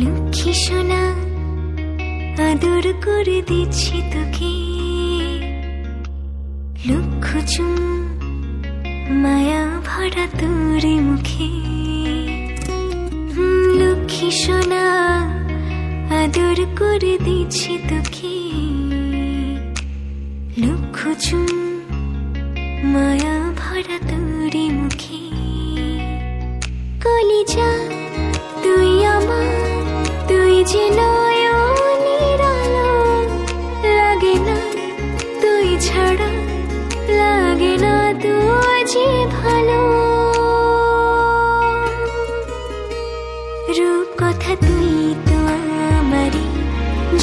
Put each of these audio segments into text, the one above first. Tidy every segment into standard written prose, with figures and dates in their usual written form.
লক্ষ্মী সোনা আদর করে দিচ্ছি তোকে, লক্ষ চুম মায়া ভরা তোর মুখে। লক্ষ্মী সোনা আদর করে দিচ্ছি তোকে, লক্ষ চুম মায়া ভরা তোর মুখে। কলিজা তুই আমার, তুই যে নয়নের আলো, লাগে না তুই ছাড়া, লাগে না তুই যে ভালো। রূপ কথা তুই তো আমারই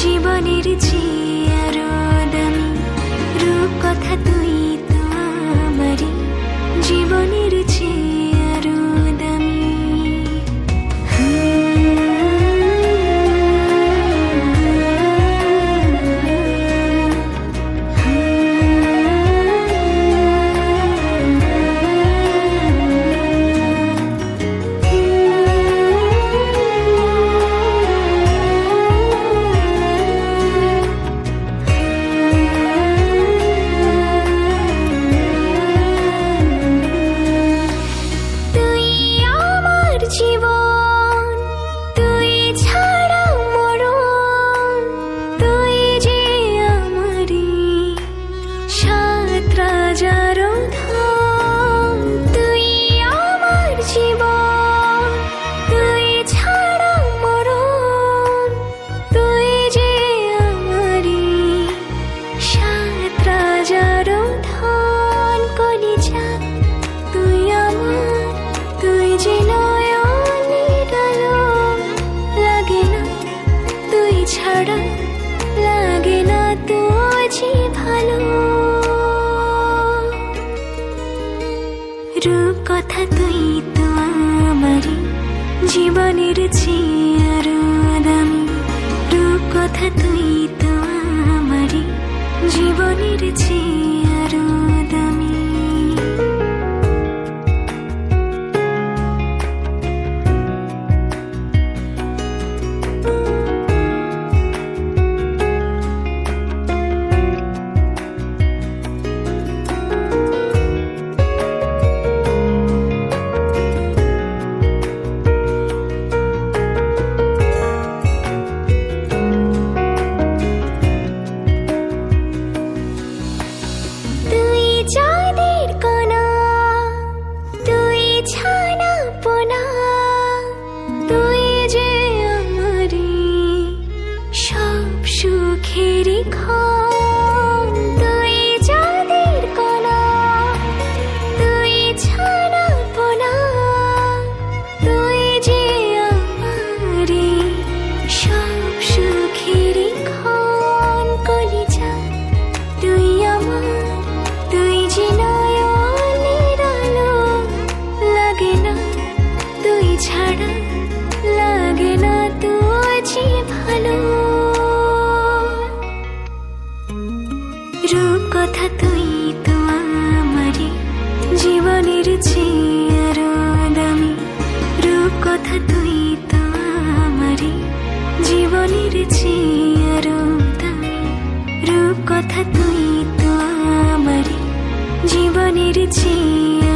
জীবনের চেয়ে আরো দামি, রূপ কথা তুই তো আমারই জীবনের চেয়ে আরো দামি। লাগে না তুই যে ভালো। রূপ কথা তুই তো আমারই জীবনের চেয়ে আরো দামি, রূপ কথা তুই তো আমারই জীবনের চেয়ে আরো দামি। রূপ কথা তুই তো আমারই জীবনের চেয়ে আরো দামি, রূপ কথা তুই তো আমারই জীবনের চেয়ে আরো দামি, রূপ কথা তুই তো আমারই জীবনের চেয়ে